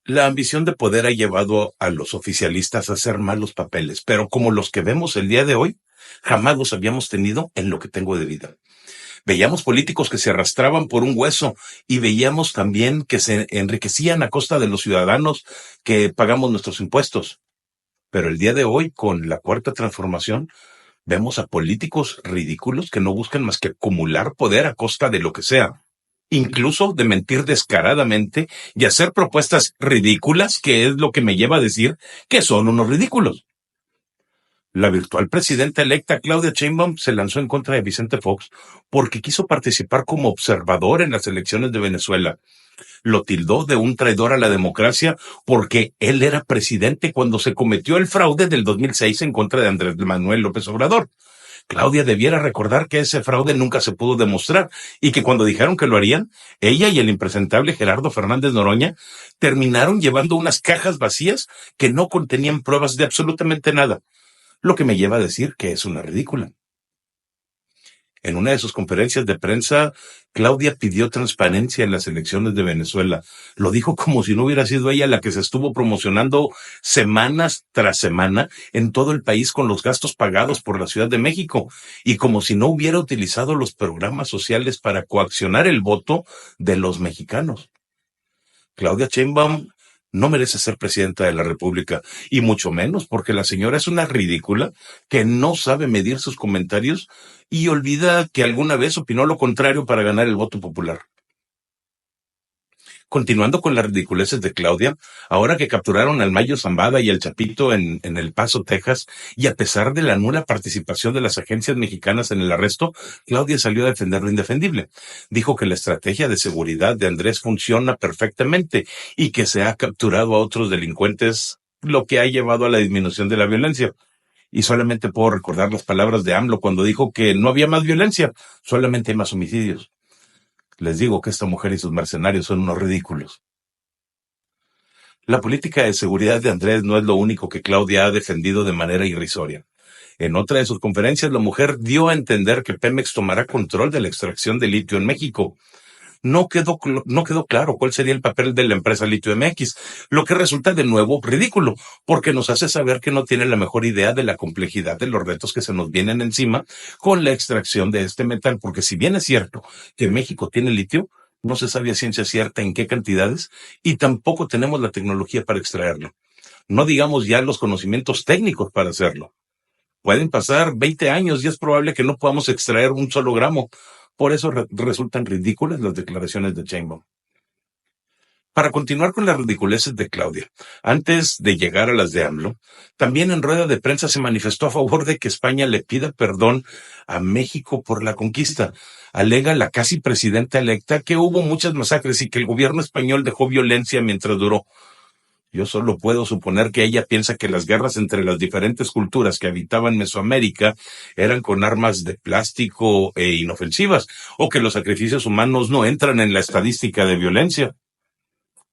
La ambición de poder ha llevado a los oficialistas a hacer malos papeles, pero como los que vemos el día de hoy, jamás los habíamos tenido en lo que tengo de vida. Veíamos políticos que se arrastraban por un hueso y veíamos también que se enriquecían a costa de los ciudadanos que pagamos nuestros impuestos. Pero el día de hoy, con la cuarta transformación, vemos a políticos ridículos que no buscan más que acumular poder a costa de lo que sea, incluso de mentir descaradamente y hacer propuestas ridículas, que es lo que me lleva a decir que son unos ridículos. La virtual presidenta electa Claudia Sheinbaum se lanzó en contra de Vicente Fox porque quiso participar como observador en las elecciones de Venezuela. Lo tildó de un traidor a la democracia porque él era presidente cuando se cometió el fraude del 2006 en contra de Andrés Manuel López Obrador. Claudia debiera recordar que ese fraude nunca se pudo demostrar y que cuando dijeron que lo harían, ella y el impresentable Gerardo Fernández Noroña terminaron llevando unas cajas vacías que no contenían pruebas de absolutamente nada, lo que me lleva a decir que es una ridícula. En una de sus conferencias de prensa, Claudia pidió transparencia en las elecciones de Venezuela. Lo dijo como si no hubiera sido ella la que se estuvo promocionando semanas tras semana en todo el país con los gastos pagados por la Ciudad de México y como si no hubiera utilizado los programas sociales para coaccionar el voto de los mexicanos. Claudia Sheinbaum no merece ser presidenta de la República, y mucho menos porque la señora es una ridícula que no sabe medir sus comentarios y olvida que alguna vez opinó lo contrario para ganar el voto popular. Continuando con las ridiculeces de Claudia, ahora que capturaron al Mayo Zambada y al Chapito en El Paso, Texas, y a pesar de la nula participación de las agencias mexicanas en el arresto, Claudia salió a defender lo indefendible. Dijo que la estrategia de seguridad de Andrés funciona perfectamente y que se ha capturado a otros delincuentes, lo que ha llevado a la disminución de la violencia. Y solamente puedo recordar las palabras de AMLO cuando dijo que no había más violencia, solamente hay más homicidios. Les digo que esta mujer y sus mercenarios son unos ridículos. La política de seguridad de Andrés no es lo único que Claudia ha defendido de manera irrisoria. En otra de sus conferencias, la mujer dio a entender que Pemex tomará control de la extracción de litio en México. No quedó claro cuál sería el papel de la empresa Litio MX, lo que resulta de nuevo ridículo, porque nos hace saber que no tiene la mejor idea de la complejidad de los retos que se nos vienen encima con la extracción de este metal, porque si bien es cierto que México tiene litio, no se sabe a ciencia cierta en qué cantidades y tampoco tenemos la tecnología para extraerlo. No digamos ya los conocimientos técnicos para hacerlo. Pueden pasar 20 años y es probable que no podamos extraer un solo gramo. Por eso resultan ridículas las declaraciones de Sheinbaum. Para continuar con las ridiculeces de Claudia, antes de llegar a las de AMLO, también en rueda de prensa se manifestó a favor de que España le pida perdón a México por la conquista. Alega la casi presidenta electa que hubo muchas masacres y que el gobierno español dejó violencia mientras duró. Yo solo puedo suponer que ella piensa que las guerras entre las diferentes culturas que habitaban Mesoamérica eran con armas de plástico e inofensivas, o que los sacrificios humanos no entran en la estadística de violencia.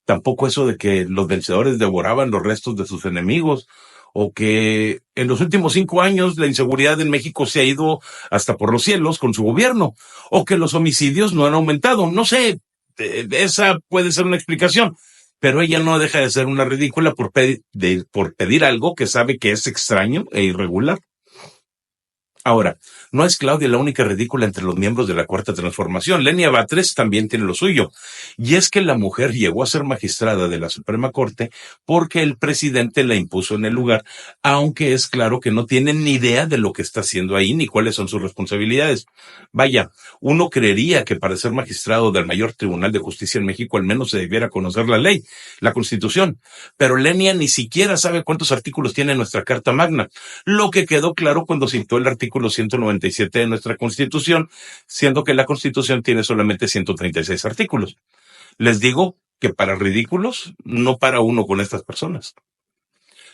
Tampoco eso de que los vencedores devoraban los restos de sus enemigos, o que en los últimos 5 años la inseguridad en México se ha ido hasta por los cielos con su gobierno, o que los homicidios no han aumentado. No sé, esa puede ser una explicación, pero ella no deja de ser una ridícula por pedir algo que sabe que es extraño e irregular. Ahora, no es Claudia la única ridícula entre los miembros de la Cuarta Transformación. Lenia Batres también tiene lo suyo. Y es que la mujer llegó a ser magistrada de la Suprema Corte porque el presidente la impuso en el lugar, aunque es claro que no tiene ni idea de lo que está haciendo ahí ni cuáles son sus responsabilidades. Vaya, uno creería que para ser magistrado del mayor Tribunal de Justicia en México al menos se debiera conocer la ley, la Constitución. Pero Lenia ni siquiera sabe cuántos artículos tiene nuestra Carta Magna, lo que quedó claro cuando citó el artículo 197 de nuestra Constitución, siendo que la Constitución tiene solamente 136 artículos. Les digo que para ridículos, no para uno con estas personas.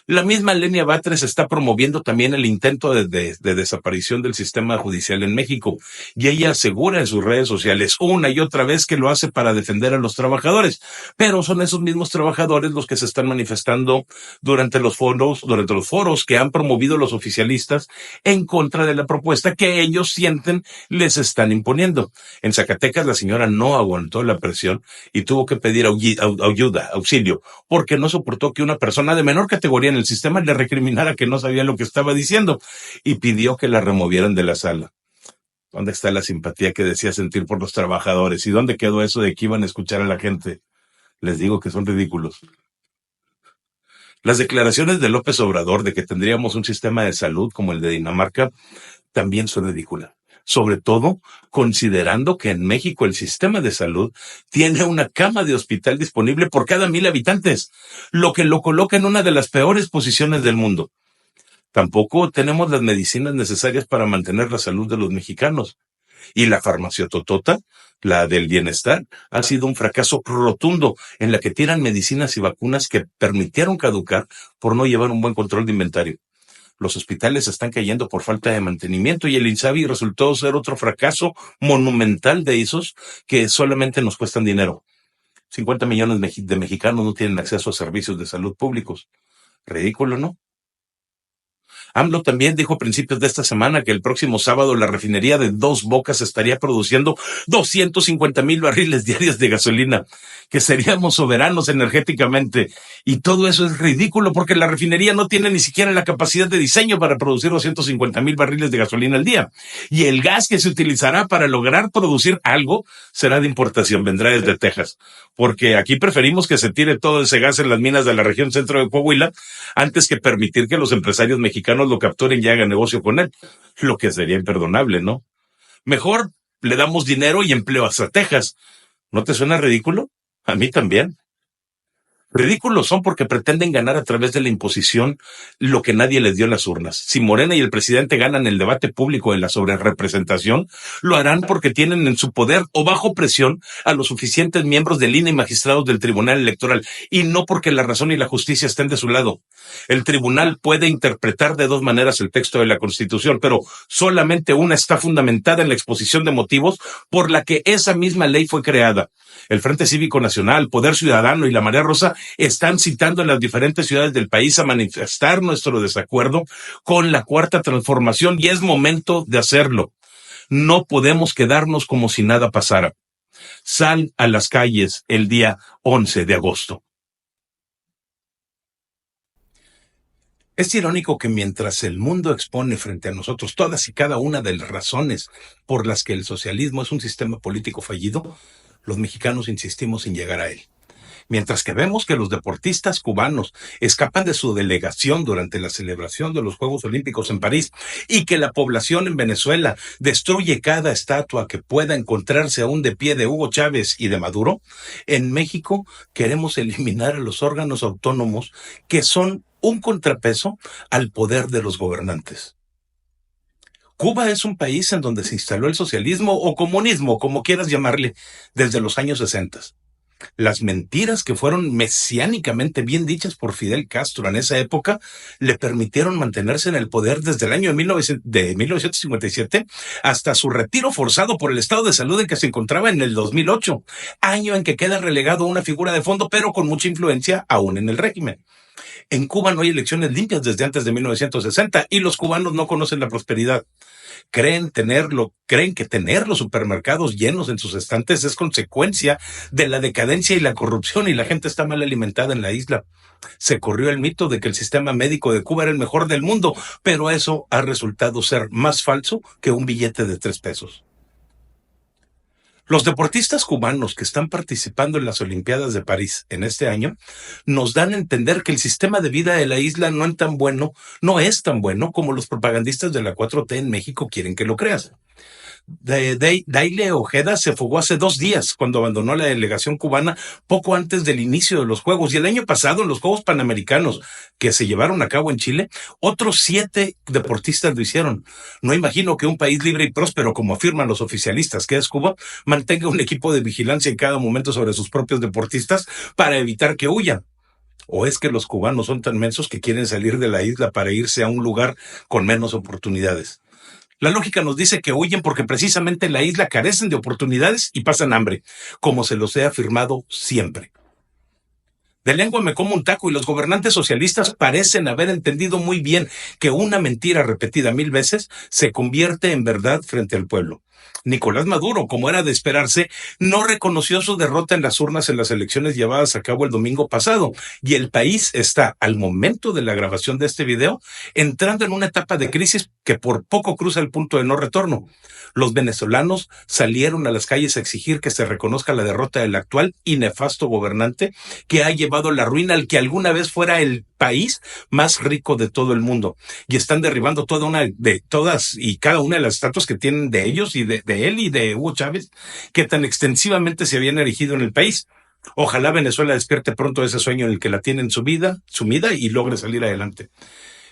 La misma Lenia Batres está promoviendo también el intento de desaparición del sistema judicial en México, y ella asegura en sus redes sociales una y otra vez que lo hace para defender a los trabajadores, pero son esos mismos trabajadores los que se están manifestando durante los foros que han promovido los oficialistas en contra de la propuesta que ellos sienten les están imponiendo. En Zacatecas la señora no aguantó la presión y tuvo que pedir ayuda, auxilio, porque no soportó que una persona de menor categoría en el sistema le recriminara que no sabía lo que estaba diciendo y pidió que la removieran de la sala. ¿Dónde está la simpatía que decía sentir por los trabajadores? ¿Y dónde quedó eso de que iban a escuchar a la gente? Les digo que son ridículos. Las declaraciones de López Obrador de que tendríamos un sistema de salud como el de Dinamarca también son ridículas. Sobre todo considerando que en México el sistema de salud tiene una cama de hospital disponible por cada 1,000 habitantes, lo que lo coloca en una de las peores posiciones del mundo. Tampoco tenemos las medicinas necesarias para mantener la salud de los mexicanos. Y la farmaciototota, la del bienestar, ha sido un fracaso rotundo en la que tiran medicinas y vacunas que permitieron caducar por no llevar un buen control de inventario. Los hospitales están cayendo por falta de mantenimiento y el INSABI resultó ser otro fracaso monumental de esos que solamente nos cuestan dinero. 50 millones de mexicanos no tienen acceso a servicios de salud públicos. Ridículo, ¿no? AMLO también dijo a principios de esta semana que el próximo sábado la refinería de Dos Bocas estaría produciendo 250,000 barriles diarios de gasolina, que seríamos soberanos energéticamente. Y todo eso es ridículo porque la refinería no tiene ni siquiera la capacidad de diseño para producir 250,000 barriles de gasolina al día. Y el gas que se utilizará para lograr producir algo será de importación, vendrá desde Texas. Porque aquí preferimos que se tire todo ese gas en las minas de la región centro de Coahuila antes que permitir que los empresarios mexicanos lo capturen y hagan negocio con él, lo que sería imperdonable, ¿no? Mejor le damos dinero y empleo a Texas. ¿No te suena ridículo? A mí también. Ridículos son porque pretenden ganar a través de la imposición lo que nadie les dio en las urnas. Si Morena y el presidente ganan el debate público en la sobrerepresentación, lo harán porque tienen en su poder o bajo presión a los suficientes miembros del INE y magistrados del Tribunal Electoral, y no porque la razón y la justicia estén de su lado. El tribunal puede interpretar de dos maneras el texto de la Constitución, pero solamente una está fundamentada en la exposición de motivos por la que esa misma ley fue creada. El Frente Cívico Nacional, Poder Ciudadano y la Marea Rosa están citando en las diferentes ciudades del país a manifestar nuestro desacuerdo con la Cuarta Transformación y es momento de hacerlo. No podemos quedarnos como si nada pasara. Sal a las calles el día 11 de agosto. Es irónico que mientras el mundo expone frente a nosotros todas y cada una de las razones por las que el socialismo es un sistema político fallido, los mexicanos insistimos en llegar a él. Mientras que vemos que los deportistas cubanos escapan de su delegación durante la celebración de los Juegos Olímpicos en París y que la población en Venezuela destruye cada estatua que pueda encontrarse aún de pie de Hugo Chávez y de Maduro, en México queremos eliminar a los órganos autónomos que son un contrapeso al poder de los gobernantes. Cuba es un país en donde se instaló el socialismo o comunismo, como quieras llamarle, desde los años 60. Las mentiras que fueron mesiánicamente bien dichas por Fidel Castro en esa época le permitieron mantenerse en el poder desde el año de 1957 hasta su retiro forzado por el estado de salud en que se encontraba en el 2008, año en que queda relegado a una figura de fondo, pero con mucha influencia aún en el régimen. En Cuba no hay elecciones limpias desde antes de 1960 y los cubanos no conocen la prosperidad. Creen que tener los supermercados llenos en sus estantes es consecuencia de la decadencia y la corrupción y la gente está mal alimentada en la isla. Se corrió el mito de que el sistema médico de Cuba era el mejor del mundo, pero eso ha resultado ser más falso que un billete de 3 pesos. Los deportistas cubanos que están participando en las Olimpiadas de París en este año nos dan a entender que el sistema de vida de la isla no es tan bueno como los propagandistas de la 4T en México quieren que lo creas. Daile Ojeda se fugó hace 2 días cuando abandonó la delegación cubana poco antes del inicio de los Juegos. Y el año pasado, en los Juegos Panamericanos que se llevaron a cabo en Chile, otros 7 deportistas lo hicieron. No imagino que un país libre y próspero, como afirman los oficialistas, que es Cuba, mantenga un equipo de vigilancia en cada momento sobre sus propios deportistas para evitar que huyan. ¿O es que los cubanos son tan mensos que quieren salir de la isla para irse a un lugar con menos oportunidades? La lógica nos dice que huyen porque precisamente en la isla carecen de oportunidades y pasan hambre, como se los he afirmado siempre. De lengua me como un taco y los gobernantes socialistas parecen haber entendido muy bien que una mentira repetida 1000 veces se convierte en verdad frente al pueblo. Nicolás Maduro, como era de esperarse, no reconoció su derrota en las urnas en las elecciones llevadas a cabo el domingo pasado y el país está, al momento de la grabación de este video, entrando en una etapa de crisis que por poco cruza el punto de no retorno. Los venezolanos salieron a las calles a exigir que se reconozca la derrota del actual y nefasto gobernante que ha llevado la ruina al que alguna vez fuera el país más rico de todo el mundo. Y están derribando todas y cada una de las estatuas que tienen de ellos y de él y de Hugo Chávez, que tan extensivamente se habían erigido en el país. Ojalá Venezuela despierte pronto ese sueño en el que la tienen sumida y logre salir adelante.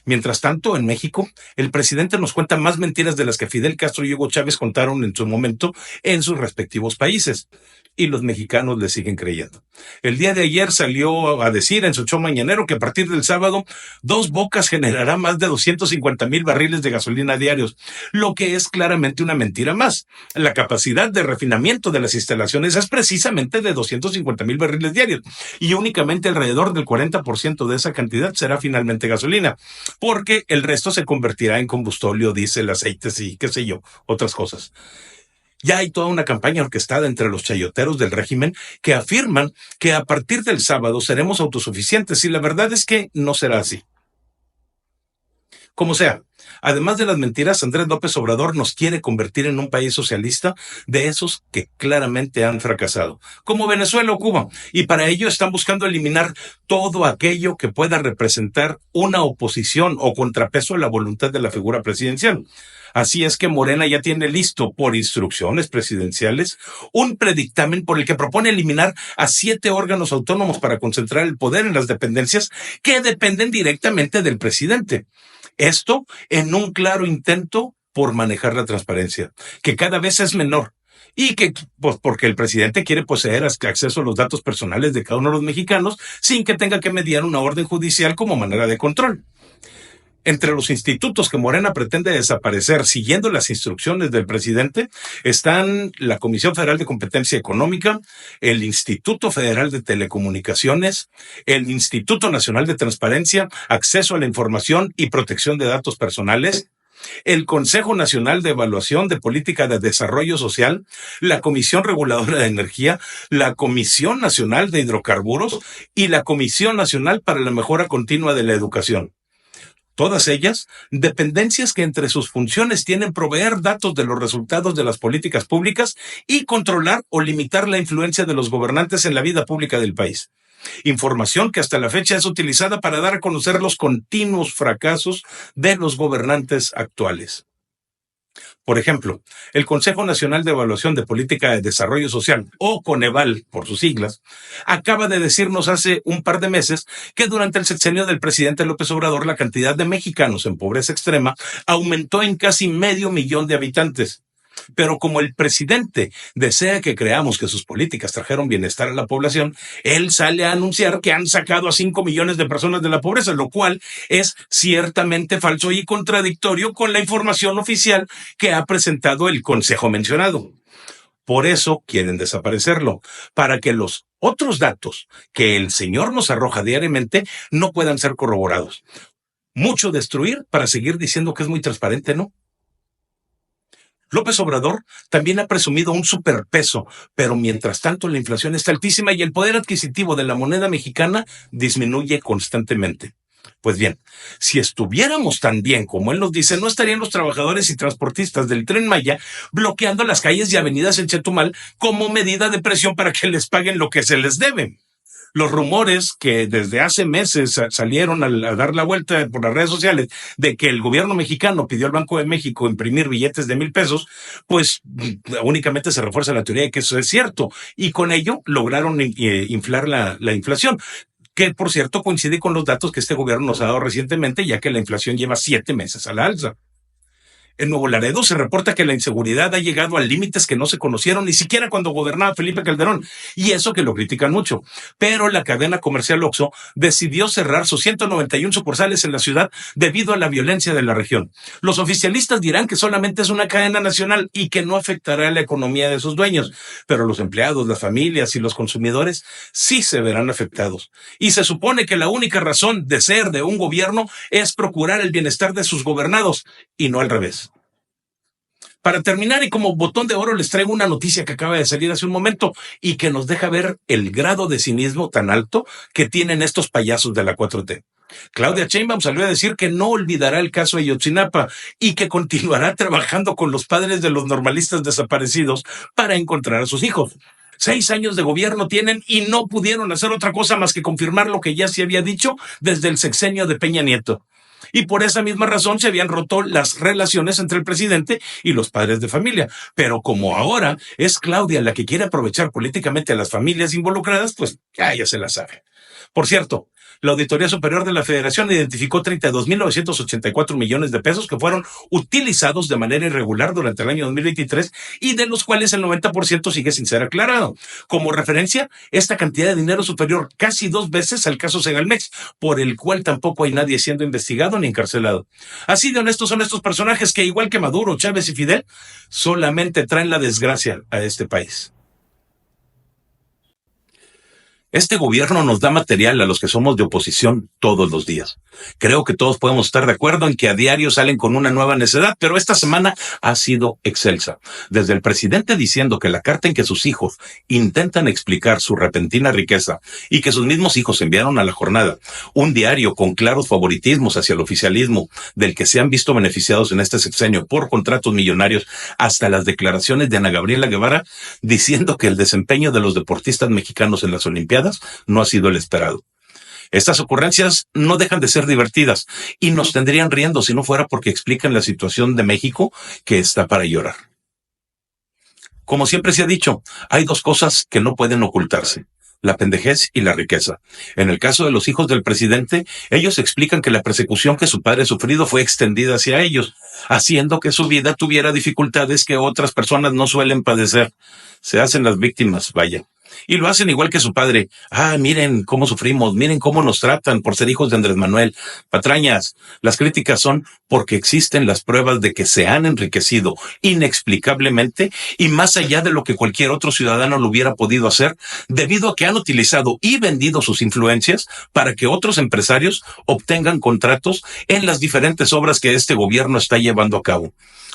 Mientras tanto, en México, el presidente nos cuenta más mentiras de las que Fidel Castro y Hugo Chávez contaron en su momento en sus respectivos países. Y los mexicanos le siguen creyendo. El día de ayer salió a decir en su show mañanero que a partir del sábado, Dos Bocas generará más de 250,000 barriles de gasolina diarios, lo que es claramente una mentira más. La capacidad de refinamiento de las instalaciones es precisamente de 250,000 barriles diarios y únicamente alrededor del 40% de esa cantidad será finalmente gasolina, porque el resto se convertirá en combustóleo, diésel, aceites y qué sé yo, otras cosas. Ya hay toda una campaña orquestada entre los chayoteros del régimen que afirman que a partir del sábado seremos autosuficientes y la verdad es que no será así. Como sea, además de las mentiras, Andrés López Obrador nos quiere convertir en un país socialista de esos que claramente han fracasado, como Venezuela o Cuba, y para ello están buscando eliminar todo aquello que pueda representar una oposición o contrapeso a la voluntad de la figura presidencial. Así es que Morena ya tiene listo, por instrucciones presidenciales, un predictamen por el que propone eliminar a 7 órganos autónomos para concentrar el poder en las dependencias que dependen directamente del presidente. Esto en un claro intento por manejar la transparencia, que cada vez es menor. Y que, pues, porque el presidente quiere poseer acceso a los datos personales de cada uno de los mexicanos sin que tenga que mediar una orden judicial como manera de control. Entre los institutos que Morena pretende desaparecer siguiendo las instrucciones del presidente están la Comisión Federal de Competencia Económica, el Instituto Federal de Telecomunicaciones, el Instituto Nacional de Transparencia, Acceso a la Información y Protección de Datos Personales, el Consejo Nacional de Evaluación de Política de Desarrollo Social, la Comisión Reguladora de Energía, la Comisión Nacional de Hidrocarburos y la Comisión Nacional para la Mejora Continua de la Educación. Todas ellas, dependencias que entre sus funciones tienen proveer datos de los resultados de las políticas públicas y controlar o limitar la influencia de los gobernantes en la vida pública del país. Información que hasta la fecha es utilizada para dar a conocer los continuos fracasos de los gobernantes actuales. Por ejemplo, el Consejo Nacional de Evaluación de Política de Desarrollo Social, o Coneval por sus siglas, acaba de decirnos hace un par de meses que durante el sexenio del presidente López Obrador la cantidad de mexicanos en pobreza extrema aumentó en casi 500,000 de habitantes. Pero como el presidente desea que creamos que sus políticas trajeron bienestar a la población, él sale a anunciar que han sacado a 5 millones de personas de la pobreza, lo cual es ciertamente falso y contradictorio con la información oficial que ha presentado el consejo mencionado. Por eso quieren desaparecerlo, para que los otros datos que el señor nos arroja diariamente no puedan ser corroborados. Mucho destruir para seguir diciendo que es muy transparente, ¿no? López Obrador también ha presumido un superpeso, pero mientras tanto la inflación está altísima y el poder adquisitivo de la moneda mexicana disminuye constantemente. Pues bien, si estuviéramos tan bien como él nos dice, no estarían los trabajadores y transportistas del Tren Maya bloqueando las calles y avenidas en Chetumal como medida de presión para que les paguen lo que se les debe. Los rumores que desde hace meses salieron a dar la vuelta por las redes sociales de que el gobierno mexicano pidió al Banco de México imprimir billetes de 1,000 pesos, pues únicamente se refuerza la teoría de que eso es cierto y con ello lograron inflar la inflación, que por cierto coincide con los datos que este gobierno nos ha dado recientemente, ya que la inflación lleva 7 meses a la alza. En Nuevo Laredo se reporta que la inseguridad ha llegado a límites que no se conocieron ni siquiera cuando gobernaba Felipe Calderón, y eso que lo critican mucho. Pero la cadena comercial Oxxo decidió cerrar sus 191 sucursales en la ciudad debido a la violencia de la región. Los oficialistas dirán que solamente es una cadena nacional y que no afectará a la economía de sus dueños, pero los empleados, las familias y los consumidores sí se verán afectados. Y se supone que la única razón de ser de un gobierno es procurar el bienestar de sus gobernados y no al revés. Para terminar, y como botón de oro, les traigo una noticia que acaba de salir hace un momento y que nos deja ver el grado de cinismo tan alto que tienen estos payasos de la 4T. Claudia Sheinbaum salió a decir que no olvidará el caso Ayotzinapa y que continuará trabajando con los padres de los normalistas desaparecidos para encontrar a sus hijos. 6 años de gobierno tienen y no pudieron hacer otra cosa más que confirmar lo que ya se había dicho desde el sexenio de Peña Nieto. Y por esa misma razón se habían roto las relaciones entre el presidente y los padres de familia. Pero como ahora es Claudia la que quiere aprovechar políticamente a las familias involucradas, pues ya se la sabe. Por cierto, la Auditoría Superior de la Federación identificó 32.984 millones de pesos que fueron utilizados de manera irregular durante el año 2023 y de los cuales el 90% sigue sin ser aclarado. Como referencia, esta cantidad de dinero es superior casi 2 veces al caso Segalmex, por el cual tampoco hay nadie siendo investigado ni encarcelado. Así de honestos son estos personajes que, igual que Maduro, Chávez y Fidel, solamente traen la desgracia a este país. Este gobierno nos da material a los que somos de oposición todos los días. Creo que todos podemos estar de acuerdo en que a diario salen con una nueva necedad, pero esta semana ha sido excelsa. Desde el presidente diciendo que la carta en que sus hijos intentan explicar su repentina riqueza y que sus mismos hijos enviaron a la jornada, un diario con claros favoritismos hacia el oficialismo del que se han visto beneficiados en este sexenio por contratos millonarios, hasta las declaraciones de Ana Gabriela Guevara diciendo que el desempeño de los deportistas mexicanos en las Olimpiadas no ha sido el esperado. Estas ocurrencias no dejan de ser divertidas y nos tendrían riendo si no fuera porque explican la situación de México que está para llorar. Como siempre se ha dicho, hay 2 cosas que no pueden ocultarse: la pendejez y la riqueza. En el caso de los hijos del presidente, ellos explican que la persecución que su padre ha sufrido fue extendida hacia ellos, haciendo que su vida tuviera dificultades que otras personas no suelen padecer. Se hacen las víctimas, vaya. Y lo hacen igual que su padre. Miren cómo sufrimos, miren cómo nos tratan por ser hijos de Andrés Manuel. Patrañas, las críticas son porque existen las pruebas de que se han enriquecido inexplicablemente y más allá de lo que cualquier otro ciudadano lo hubiera podido hacer, debido a que han utilizado y vendido sus influencias para que otros empresarios obtengan contratos en las diferentes obras que este gobierno está llevando a cabo.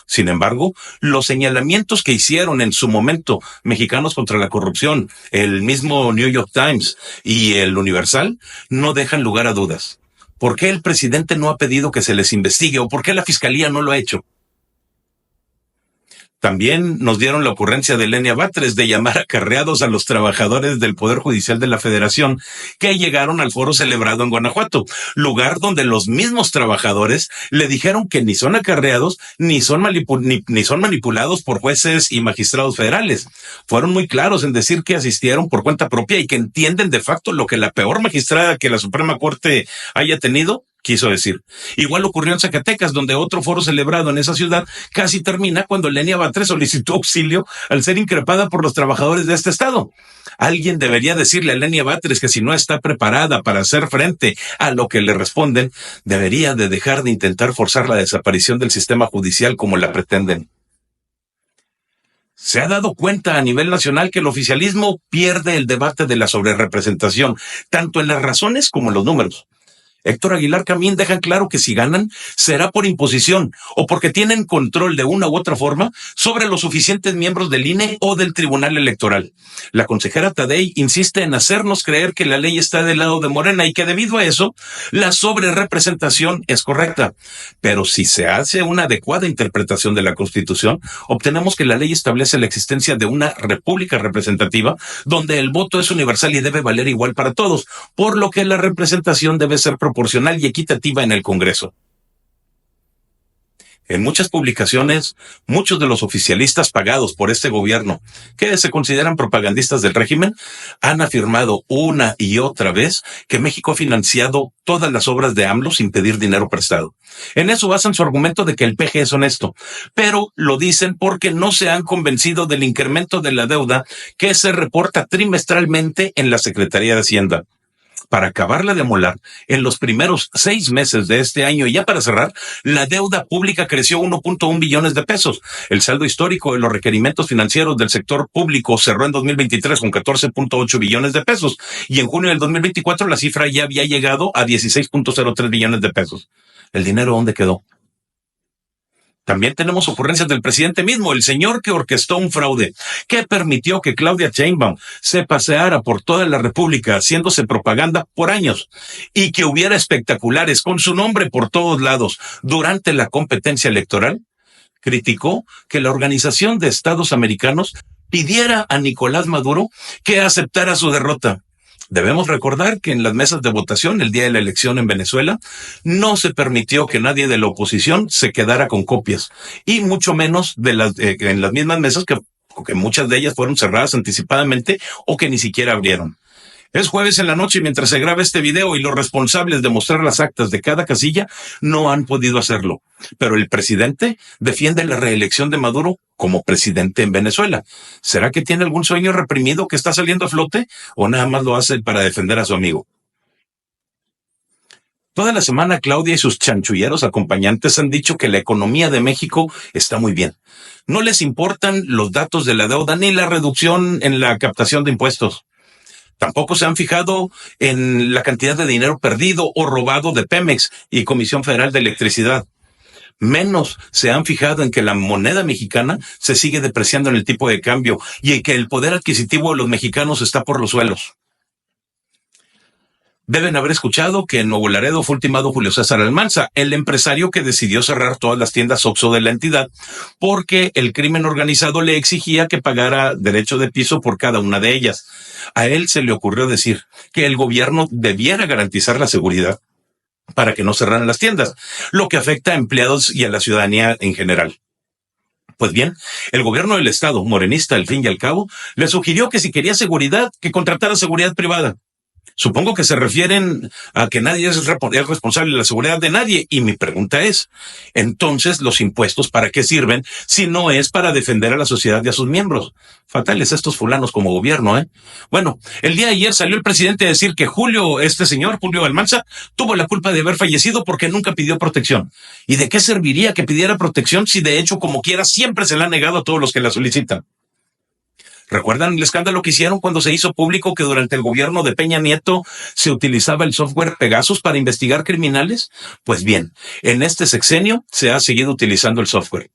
Sin embargo, los señalamientos que hicieron en su momento Mexicanos contra la Corrupción, el mismo New York Times y el Universal, no dejan lugar a dudas. ¿Por qué el presidente no ha pedido que se les investigue o por qué la fiscalía no lo ha hecho? También nos dieron la ocurrencia de Lenia Batres de llamar acarreados a los trabajadores del Poder Judicial de la Federación que llegaron al foro celebrado en Guanajuato, lugar donde los mismos trabajadores le dijeron que ni son acarreados ni son manipulados por jueces y magistrados federales. Fueron muy claros en decir que asistieron por cuenta propia y que entienden de facto lo que la peor magistrada que la Suprema Corte haya tenido quiso decir. Igual ocurrió en Zacatecas, donde otro foro celebrado en esa ciudad casi termina cuando Lenia Batres solicitó auxilio al ser increpada por los trabajadores de este estado. Alguien debería decirle a Lenia Batres que si no está preparada para hacer frente a lo que le responden, debería de dejar de intentar forzar la desaparición del sistema judicial como la pretenden. Se ha dado cuenta a nivel nacional que el oficialismo pierde el debate de la sobrerepresentación, tanto en las razones como en los números. Héctor Aguilar Camín dejan claro que si ganan será por imposición o porque tienen control de una u otra forma sobre los suficientes miembros del INE o del Tribunal Electoral. La consejera Tadei insiste en hacernos creer que la ley está del lado de Morena y que debido a eso la sobrerepresentación es correcta. Pero si se hace una adecuada interpretación de la Constitución, obtenemos que la ley establece la existencia de una república representativa donde el voto es universal y debe valer igual para todos, por lo que la representación debe ser proporcional y equitativa en el Congreso. En muchas publicaciones, muchos de los oficialistas pagados por este gobierno, que se consideran propagandistas del régimen, han afirmado una y otra vez que México ha financiado todas las obras de AMLO sin pedir dinero prestado. En eso basan su argumento de que el PG es honesto, pero lo dicen porque no se han convencido del incremento de la deuda que se reporta trimestralmente en la Secretaría de Hacienda. Para acabarla de amolar, en los primeros 6 meses de este año, y ya para cerrar, la deuda pública creció 1.1 billones de pesos. El saldo histórico de los requerimientos financieros del sector público cerró en 2023 con 14.8 billones de pesos, y en junio del 2024 la cifra ya había llegado a 16.03 billones de pesos. ¿El dinero dónde quedó? También tenemos ocurrencias del presidente mismo, el señor que orquestó un fraude, que permitió que Claudia Sheinbaum se paseara por toda la República haciéndose propaganda por años y que hubiera espectaculares con su nombre por todos lados durante la competencia electoral. Criticó que la Organización de Estados Americanos pidiera a Nicolás Maduro que aceptara su derrota. Debemos recordar que en las mesas de votación el día de la elección en Venezuela no se permitió que nadie de la oposición se quedara con copias y mucho menos en las mismas mesas que muchas de ellas fueron cerradas anticipadamente o que ni siquiera abrieron. Es jueves en la noche mientras se graba este video y los responsables de mostrar las actas de cada casilla no han podido hacerlo. Pero el presidente defiende la reelección de Maduro como presidente en Venezuela. ¿Será que tiene algún sueño reprimido que está saliendo a flote o nada más lo hace para defender a su amigo? Toda la semana Claudia y sus chanchulleros acompañantes han dicho que la economía de México está muy bien. No les importan los datos de la deuda ni la reducción en la captación de impuestos. Tampoco se han fijado en la cantidad de dinero perdido o robado de Pemex y Comisión Federal de Electricidad. Menos se han fijado en que la moneda mexicana se sigue depreciando en el tipo de cambio y en que el poder adquisitivo de los mexicanos está por los suelos. Deben haber escuchado que en Nuevo Laredo fue ultimado Julio César Almanza, el empresario que decidió cerrar todas las tiendas OXXO de la entidad porque el crimen organizado le exigía que pagara derecho de piso por cada una de ellas. A él se le ocurrió decir que el gobierno debiera garantizar la seguridad para que no cerraran las tiendas, lo que afecta a empleados y a la ciudadanía en general. Pues bien, el gobierno del estado, morenista al fin y al cabo, le sugirió que si quería seguridad, que contratara seguridad privada. Supongo que se refieren a que nadie es responsable de la seguridad de nadie. Y mi pregunta es, entonces, ¿los impuestos para qué sirven si no es para defender a la sociedad y a sus miembros? Fatales estos fulanos como gobierno, ¿eh? Bueno, el día de ayer salió el presidente a decir que Julio Almanza, tuvo la culpa de haber fallecido porque nunca pidió protección. ¿Y de qué serviría que pidiera protección si de hecho, como quiera, siempre se la han negado a todos los que la solicitan? ¿Recuerdan el escándalo que hicieron cuando se hizo público que durante el gobierno de Peña Nieto se utilizaba el software Pegasus para investigar criminales? Pues bien, en este sexenio se ha seguido utilizando el software.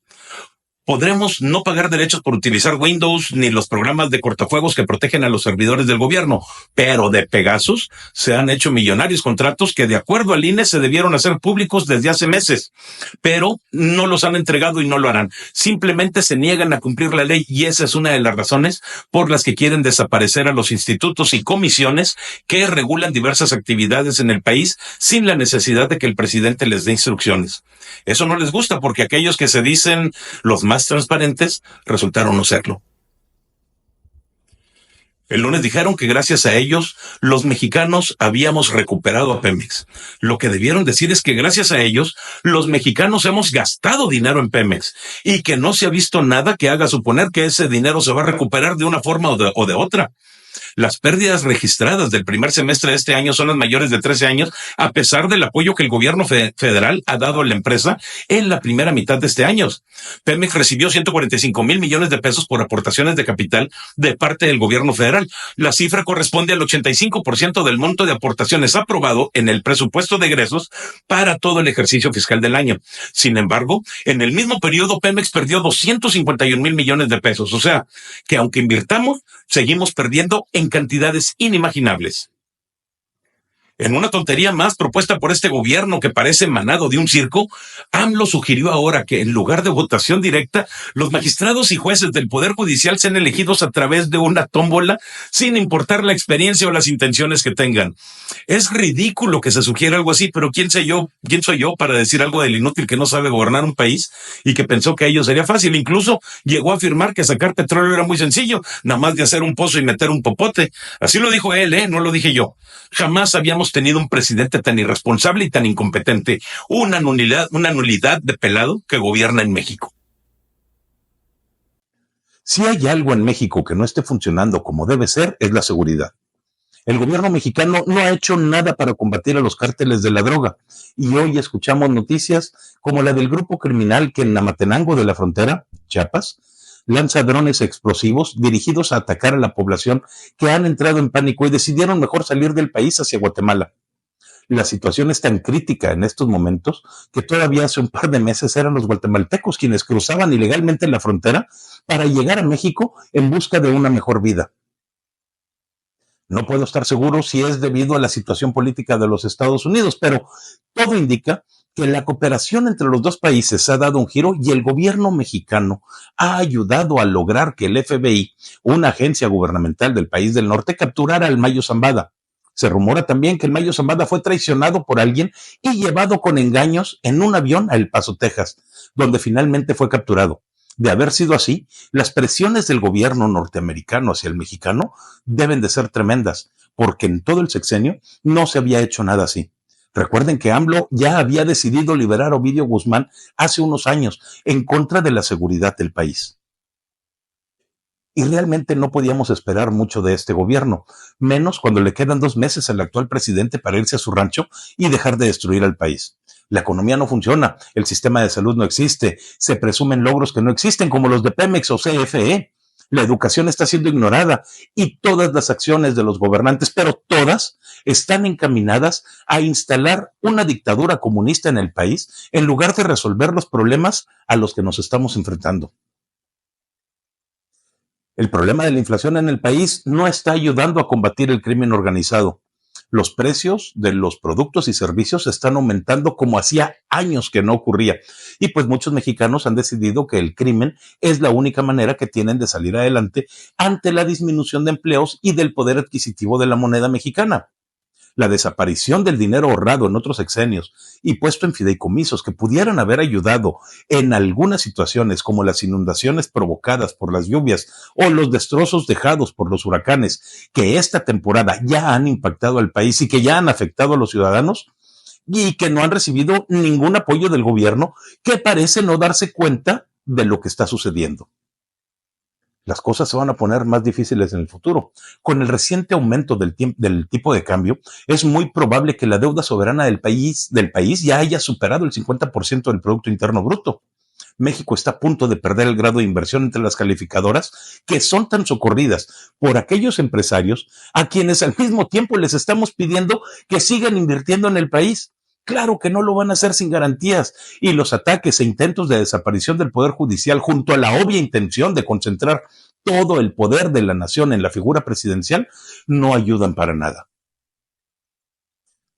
Podremos no pagar derechos por utilizar Windows ni los programas de cortafuegos que protegen a los servidores del gobierno, pero de Pegasus se han hecho millonarios contratos que de acuerdo al INE se debieron hacer públicos desde hace meses, pero no los han entregado y no lo harán. Simplemente se niegan a cumplir la ley y esa es una de las razones por las que quieren desaparecer a los institutos y comisiones que regulan diversas actividades en el país sin la necesidad de que el presidente les dé instrucciones. Eso no les gusta porque aquellos que se dicen los más transparentes resultaron no serlo. El lunes dijeron que gracias a ellos, los mexicanos habíamos recuperado a Pemex. Lo que debieron decir es que gracias a ellos, los mexicanos hemos gastado dinero en Pemex y que no se ha visto nada que haga suponer que ese dinero se va a recuperar de una forma o de otra. Las pérdidas registradas del primer semestre de este año son las mayores de 13 años, a pesar del apoyo que el gobierno federal ha dado a la empresa en la primera mitad de este año. Pemex recibió 145,000 millones de pesos por aportaciones de capital de parte del gobierno federal. La cifra corresponde al 85% del monto de aportaciones aprobado en el presupuesto de egresos para todo el ejercicio fiscal del año. Sin embargo, en el mismo periodo Pemex perdió 251,000 millones de pesos. O sea, que aunque invirtamos, seguimos perdiendo en cantidades inimaginables. En una tontería más propuesta por este gobierno que parece emanado de un circo, AMLO sugirió ahora que en lugar de votación directa, los magistrados y jueces del Poder Judicial sean elegidos a través de una tómbola sin importar la experiencia o las intenciones que tengan. Es ridículo que se sugiera algo así, pero quién soy yo para decir algo del inútil que no sabe gobernar un país y que pensó que a ello sería fácil. Incluso llegó a afirmar que sacar petróleo era muy sencillo, nada más de hacer un pozo y meter un popote. Así lo dijo él, no lo dije yo. Jamás habíamos tenido un presidente tan irresponsable y tan incompetente. Una nulidad de pelado que gobierna en México. Si hay algo en México que no esté funcionando como debe ser, es la seguridad. El gobierno mexicano no ha hecho nada para combatir a los cárteles de la droga. Y hoy escuchamos noticias como la del grupo criminal que en Namatenango de la frontera, Chiapas, lanza drones explosivos dirigidos a atacar a la población que han entrado en pánico y decidieron mejor salir del país hacia Guatemala. La situación es tan crítica en estos momentos que todavía hace un par de meses eran los guatemaltecos quienes cruzaban ilegalmente la frontera para llegar a México en busca de una mejor vida. No puedo estar seguro si es debido a la situación política de los Estados Unidos, pero todo indica que la cooperación entre los dos países ha dado un giro y el gobierno mexicano ha ayudado a lograr que el FBI, una agencia gubernamental del país del norte, capturara al Mayo Zambada. Se rumora también que el Mayo Zambada fue traicionado por alguien y llevado con engaños en un avión a El Paso, Texas, donde finalmente fue capturado. De haber sido así, las presiones del gobierno norteamericano hacia el mexicano deben de ser tremendas, porque en todo el sexenio no se había hecho nada así. Recuerden que AMLO ya había decidido liberar a Ovidio Guzmán hace unos años en contra de la seguridad del país. Y realmente no podíamos esperar mucho de este gobierno, menos cuando le quedan 2 meses al actual presidente para irse a su rancho y dejar de destruir al país. La economía no funciona, el sistema de salud no existe, se presumen logros que no existen, como los de Pemex o CFE. La educación está siendo ignorada y todas las acciones de los gobernantes, pero todas, están encaminadas a instalar una dictadura comunista en el país en lugar de resolver los problemas a los que nos estamos enfrentando. El problema de la inflación en el país no está ayudando a combatir el crimen organizado. Los precios de los productos y servicios están aumentando como hacía años que no ocurría. Y pues muchos mexicanos han decidido que el crimen es la única manera que tienen de salir adelante ante la disminución de empleos y del poder adquisitivo de la moneda mexicana. La desaparición del dinero ahorrado en otros sexenios y puesto en fideicomisos que pudieran haber ayudado en algunas situaciones como las inundaciones provocadas por las lluvias o los destrozos dejados por los huracanes que esta temporada ya han impactado al país y que ya han afectado a los ciudadanos y que no han recibido ningún apoyo del gobierno, que parece no darse cuenta de lo que está sucediendo. Las cosas se van a poner más difíciles en el futuro. Con el reciente aumento del tipo de cambio, es muy probable que la deuda soberana del país ya haya superado el 50% del Producto Interno Bruto. México está a punto de perder el grado de inversión entre las calificadoras que son tan socorridas por aquellos empresarios a quienes al mismo tiempo les estamos pidiendo que sigan invirtiendo en el país. Claro que no lo van a hacer sin garantías, y los ataques e intentos de desaparición del Poder Judicial junto a la obvia intención de concentrar todo el poder de la nación en la figura presidencial no ayudan para nada.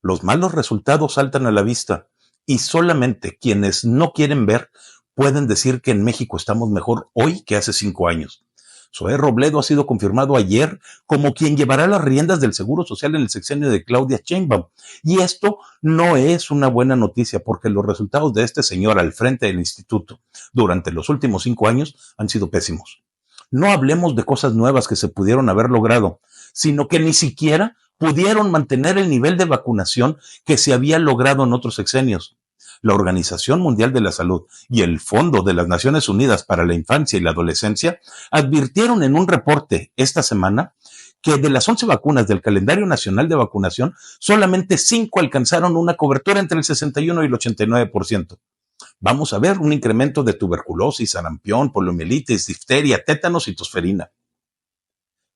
Los malos resultados saltan a la vista y solamente quienes no quieren ver pueden decir que en México estamos mejor hoy que hace 5 años. Zoé Robledo ha sido confirmado ayer como quien llevará las riendas del Seguro Social en el sexenio de Claudia Sheinbaum. Y esto no es una buena noticia porque los resultados de este señor al frente del instituto durante los últimos 5 años han sido pésimos. No hablemos de cosas nuevas que se pudieron haber logrado, sino que ni siquiera pudieron mantener el nivel de vacunación que se había logrado en otros sexenios. La Organización Mundial de la Salud y el Fondo de las Naciones Unidas para la Infancia y la Adolescencia advirtieron en un reporte esta semana que de las 11 vacunas del calendario nacional de vacunación, solamente 5 alcanzaron una cobertura entre el 61 y el 89%. Vamos a ver un incremento de tuberculosis, sarampión, poliomielitis, difteria, tétanos y tosferina.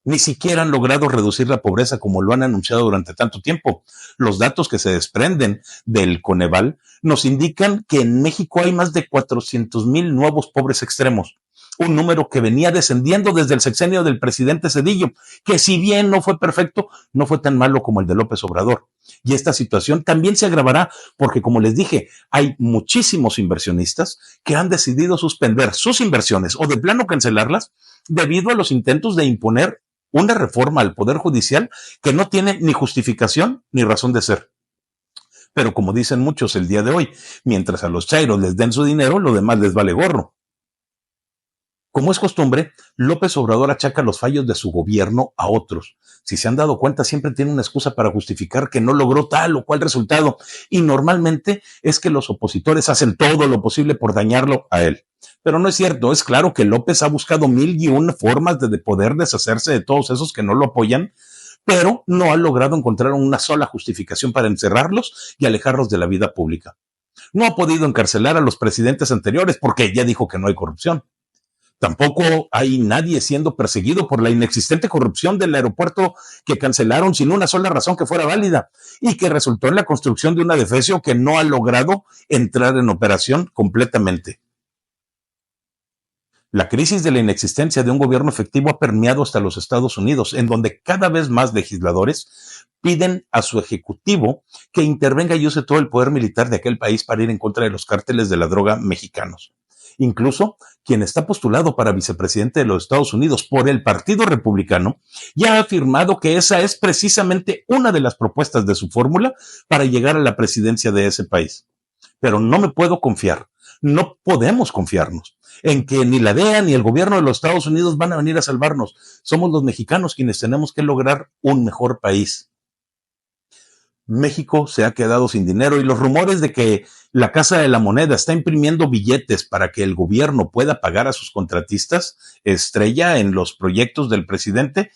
Ni siquiera han logrado reducir la pobreza como lo han anunciado durante tanto tiempo. Los datos que se desprenden del Coneval nos indican que en México hay más de 400,000 nuevos pobres extremos. un número que venía descendiendo desde el sexenio del presidente Zedillo, que si bien no fue perfecto, no fue tan malo como el de López Obrador. Y esta situación también se agravará porque, como les dije, hay muchísimos inversionistas que han decidido suspender sus inversiones o de plano cancelarlas debido a los intentos de imponer una reforma al Poder Judicial que no tiene ni justificación ni razón de ser. Pero como dicen muchos el día de hoy, mientras a los chairos les den su dinero, lo demás les vale gorro. Como es costumbre, López Obrador achaca los fallos de su gobierno a otros. Si se han dado cuenta, siempre tiene una excusa para justificar que no logró tal o cual resultado. Y normalmente es que los opositores hacen todo lo posible por dañarlo a él. Pero no es cierto, es claro que López ha buscado 1001 formas de poder deshacerse de todos esos que no lo apoyan, pero no ha logrado encontrar una sola justificación para encerrarlos y alejarlos de la vida pública. No ha podido encarcelar a los presidentes anteriores porque ya dijo que no hay corrupción. Tampoco hay nadie siendo perseguido por la inexistente corrupción del aeropuerto que cancelaron sin una sola razón que fuera válida y que resultó en la construcción de un adefesio que no ha logrado entrar en operación completamente. La crisis de la inexistencia de un gobierno efectivo ha permeado hasta los Estados Unidos, en donde cada vez más legisladores piden a su ejecutivo que intervenga y use todo el poder militar de aquel país para ir en contra de los cárteles de la droga mexicanos. Incluso quien está postulado para vicepresidente de los Estados Unidos por el Partido Republicano ya ha afirmado que esa es precisamente una de las propuestas de su fórmula para llegar a la presidencia de ese país. Pero no me puedo confiar, no podemos confiarnos en que ni la DEA ni el gobierno de los Estados Unidos van a venir a salvarnos. Somos los mexicanos quienes tenemos que lograr un mejor país. México se ha quedado sin dinero y los rumores de que la Casa de la Moneda está imprimiendo billetes para que el gobierno pueda pagar a sus contratistas estrella en los proyectos del presidente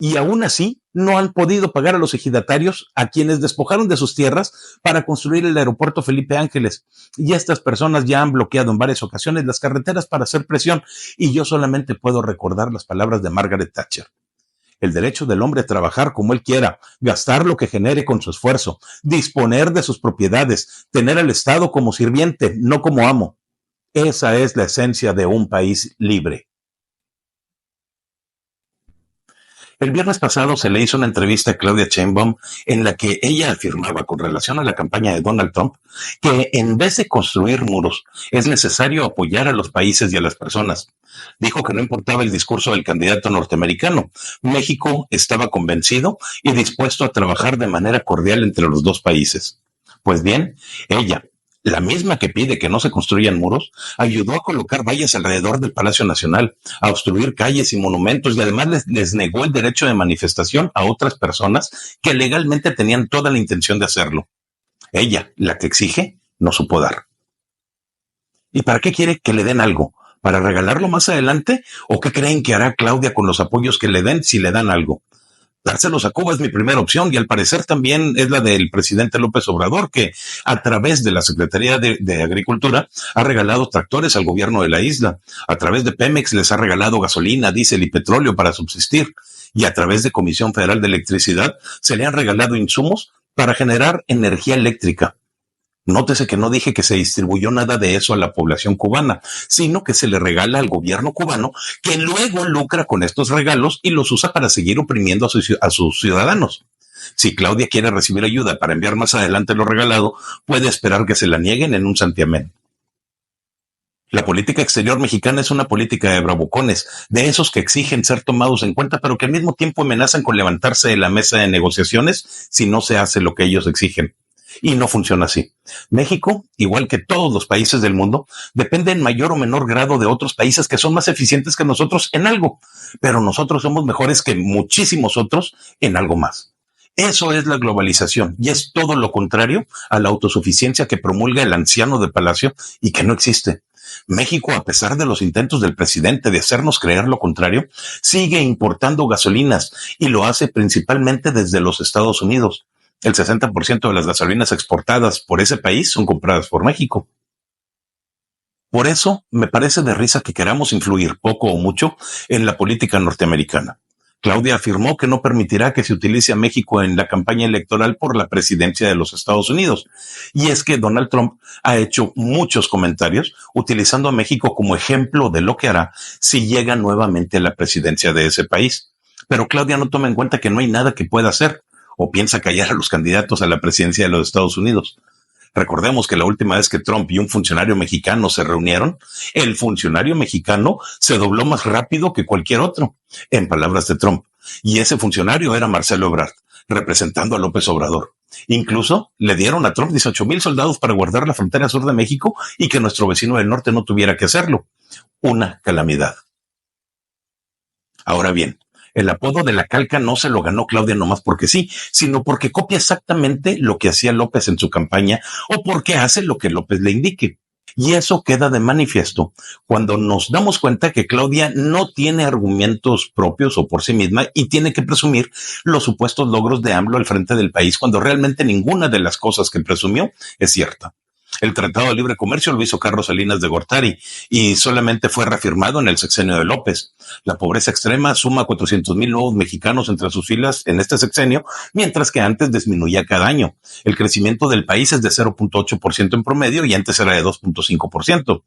y aún así no han podido pagar a los ejidatarios a quienes despojaron de sus tierras para construir el aeropuerto Felipe Ángeles. Y estas personas ya han bloqueado en varias ocasiones las carreteras para hacer presión y yo solamente puedo recordar las palabras de Margaret Thatcher. El derecho del hombre a trabajar como él quiera, gastar lo que genere con su esfuerzo, disponer de sus propiedades, tener al Estado como sirviente, no como amo. Esa es la esencia de un país libre. El viernes pasado se le hizo una entrevista a Claudia Sheinbaum en la que ella afirmaba con relación a la campaña de Donald Trump que en vez de construir muros es necesario apoyar a los países y a las personas. Dijo que no importaba el discurso del candidato norteamericano. México estaba convencido y dispuesto a trabajar de manera cordial entre los dos países. Pues bien, ella, la misma que pide que no se construyan muros, ayudó a colocar vallas alrededor del Palacio Nacional, a obstruir calles y monumentos y además les negó el derecho de manifestación a otras personas que legalmente tenían toda la intención de hacerlo. Ella, la que exige, no supo dar. ¿Y para qué quiere que le den algo? ¿Para regalarlo más adelante? ¿O qué creen que hará Claudia con los apoyos que le den si le dan algo? Dárselos a Cuba es mi primera opción y al parecer también es la del presidente López Obrador, que a través de la Secretaría de Agricultura ha regalado tractores al gobierno de la isla. A través de Pemex les ha regalado gasolina, diésel y petróleo para subsistir. Y a través de Comisión Federal de Electricidad se le han regalado insumos para generar energía eléctrica. Nótese que no dije que se distribuyó nada de eso a la población cubana, sino que se le regala al gobierno cubano, que luego lucra con estos regalos y los usa para seguir oprimiendo a sus ciudadanos. Si Claudia quiere recibir ayuda para enviar más adelante lo regalado, puede esperar que se la nieguen en un santiamén. La política exterior mexicana es una política de bravucones, de esos que exigen ser tomados en cuenta, pero que al mismo tiempo amenazan con levantarse de la mesa de negociaciones si no se hace lo que ellos exigen. Y no funciona así. México, igual que todos los países del mundo, depende en mayor o menor grado de otros países que son más eficientes que nosotros en algo, pero nosotros somos mejores que muchísimos otros en algo más. Eso es la globalización y es todo lo contrario a la autosuficiencia que promulga el anciano de Palacio y que no existe. México, a pesar de los intentos del presidente de hacernos creer lo contrario, sigue importando gasolinas y lo hace principalmente desde los Estados Unidos. El 60% de las gasolinas exportadas por ese país son compradas por México. Por eso me parece de risa que queramos influir poco o mucho en la política norteamericana. Claudia afirmó que no permitirá que se utilice a México en la campaña electoral por la presidencia de los Estados Unidos. Y es que Donald Trump ha hecho muchos comentarios utilizando a México como ejemplo de lo que hará si llega nuevamente a la presidencia de ese país. Pero Claudia no toma en cuenta que no hay nada que pueda hacer o piensa callar a los candidatos a la presidencia de los Estados Unidos. Recordemos que la última vez que Trump y un funcionario mexicano se reunieron, el funcionario mexicano se dobló más rápido que cualquier otro, en palabras de Trump. Y ese funcionario era Marcelo Ebrard, representando a López Obrador. Incluso le dieron a Trump 18,000 soldados para guardar la frontera sur de México y que nuestro vecino del norte no tuviera que hacerlo. Una calamidad. Ahora bien, el apodo de la calca no se lo ganó Claudia nomás porque sí, sino porque copia exactamente lo que hacía López en su campaña o porque hace lo que López le indique. Y eso queda de manifiesto cuando nos damos cuenta que Claudia no tiene argumentos propios o por sí misma y tiene que presumir los supuestos logros de AMLO al frente del país cuando realmente ninguna de las cosas que presumió es cierta. El Tratado de Libre Comercio lo hizo Carlos Salinas de Gortari y solamente fue reafirmado en el sexenio de López. La pobreza extrema suma 400,000 nuevos mexicanos entre sus filas en este sexenio, mientras que antes disminuía cada año. El crecimiento del país es de 0,8% en promedio y antes era de 2,5%.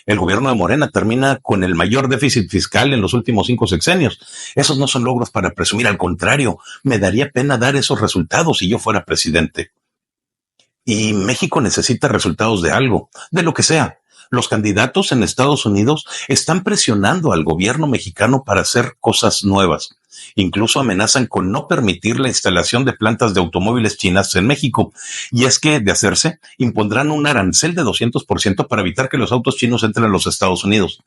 El gobierno de Morena termina con el mayor déficit fiscal en los últimos 5 sexenios. Esos no son logros para presumir, al contrario, me daría pena dar esos resultados si yo fuera presidente. Y México necesita resultados de algo, de lo que sea. Los candidatos en Estados Unidos están presionando al gobierno mexicano para hacer cosas nuevas. Incluso amenazan con no permitir la instalación de plantas de automóviles chinas en México. Y es que, de hacerse, impondrán un arancel de 200% para evitar que los autos chinos entren a los Estados Unidos.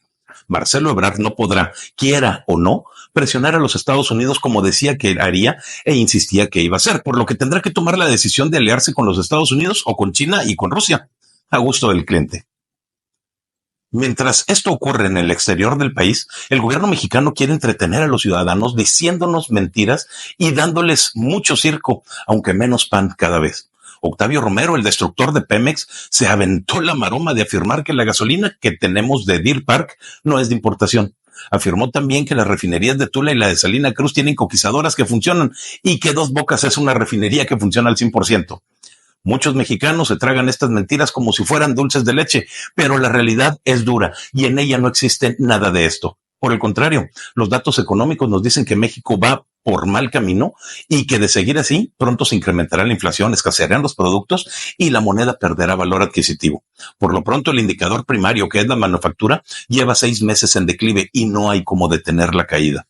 Marcelo Ebrard no podrá, quiera o no, presionar a los Estados Unidos como decía que haría e insistía que iba a hacer, por lo que tendrá que tomar la decisión de aliarse con los Estados Unidos o con China y con Rusia, a gusto del cliente. Mientras esto ocurre en el exterior del país, el gobierno mexicano quiere entretener a los ciudadanos diciéndonos mentiras y dándoles mucho circo, aunque menos pan cada vez. Octavio Romero, el destructor de Pemex, se aventó la maroma de afirmar que la gasolina que tenemos de Deer Park no es de importación. Afirmó también que las refinerías de Tula y la de Salina Cruz tienen coquizadoras que funcionan y que Dos Bocas es una refinería que funciona al 100%. Muchos mexicanos se tragan estas mentiras como si fueran dulces de leche, pero la realidad es dura y en ella no existe nada de esto. Por el contrario, los datos económicos nos dicen que México va por mal camino y que de seguir así, pronto se incrementará la inflación, escasearán los productos y la moneda perderá valor adquisitivo. Por lo pronto, el indicador primario, que es la manufactura, lleva 6 meses en declive y no hay cómo detener la caída.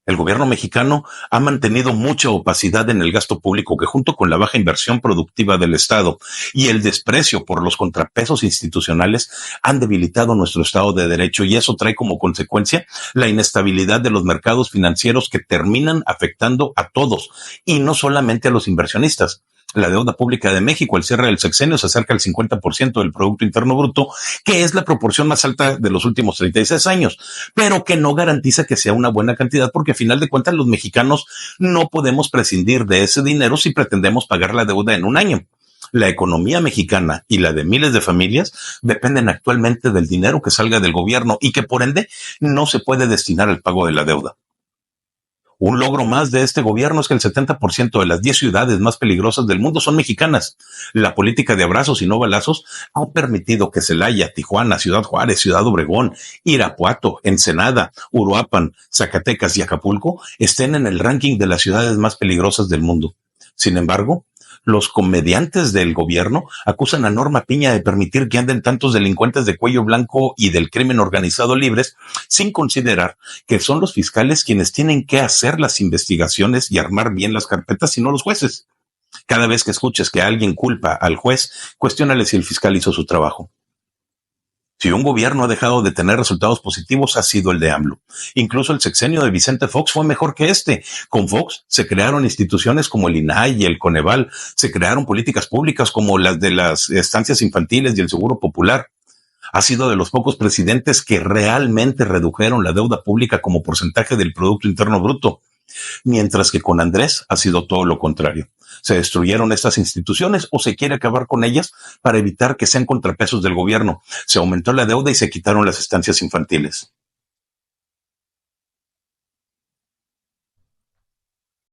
El gobierno mexicano ha mantenido mucha opacidad en el gasto público que, junto con la baja inversión productiva del Estado y el desprecio por los contrapesos institucionales, han debilitado nuestro Estado de Derecho, y eso trae como consecuencia la inestabilidad de los mercados financieros que terminan afectando a todos y no solamente a los inversionistas. La deuda pública de México al cierre del sexenio se acerca al 50% del Producto Interno Bruto, que es la proporción más alta de los últimos 36 años, pero que no garantiza que sea una buena cantidad porque, a final de cuentas, los mexicanos no podemos prescindir de ese dinero si pretendemos pagar la deuda en un año. La economía mexicana y la de miles de familias dependen actualmente del dinero que salga del gobierno y que, por ende, no se puede destinar al pago de la deuda. Un logro más de este gobierno es que el 70% de las 10 ciudades más peligrosas del mundo son mexicanas. La política de abrazos y no balazos ha permitido que Celaya, Tijuana, Ciudad Juárez, Ciudad Obregón, Irapuato, Ensenada, Uruapan, Zacatecas y Acapulco estén en el ranking de las ciudades más peligrosas del mundo. Sin embargo, los comediantes del gobierno acusan a Norma Piña de permitir que anden tantos delincuentes de cuello blanco y del crimen organizado libres, sin considerar que son los fiscales quienes tienen que hacer las investigaciones y armar bien las carpetas y no los jueces. Cada vez que escuches que alguien culpa al juez, cuestiónale si el fiscal hizo su trabajo. Si un gobierno ha dejado de tener resultados positivos, ha sido el de AMLO. Incluso el sexenio de Vicente Fox fue mejor que este. Con Fox se crearon instituciones como el INAI y el Coneval, se crearon políticas públicas como las de las estancias infantiles y el Seguro Popular. Ha sido de los pocos presidentes que realmente redujeron la deuda pública como porcentaje del Producto Interno Bruto, mientras que con Andrés ha sido todo lo contrario. Se destruyeron estas instituciones o se quiere acabar con ellas para evitar que sean contrapesos del gobierno. Se aumentó la deuda y se quitaron las estancias infantiles.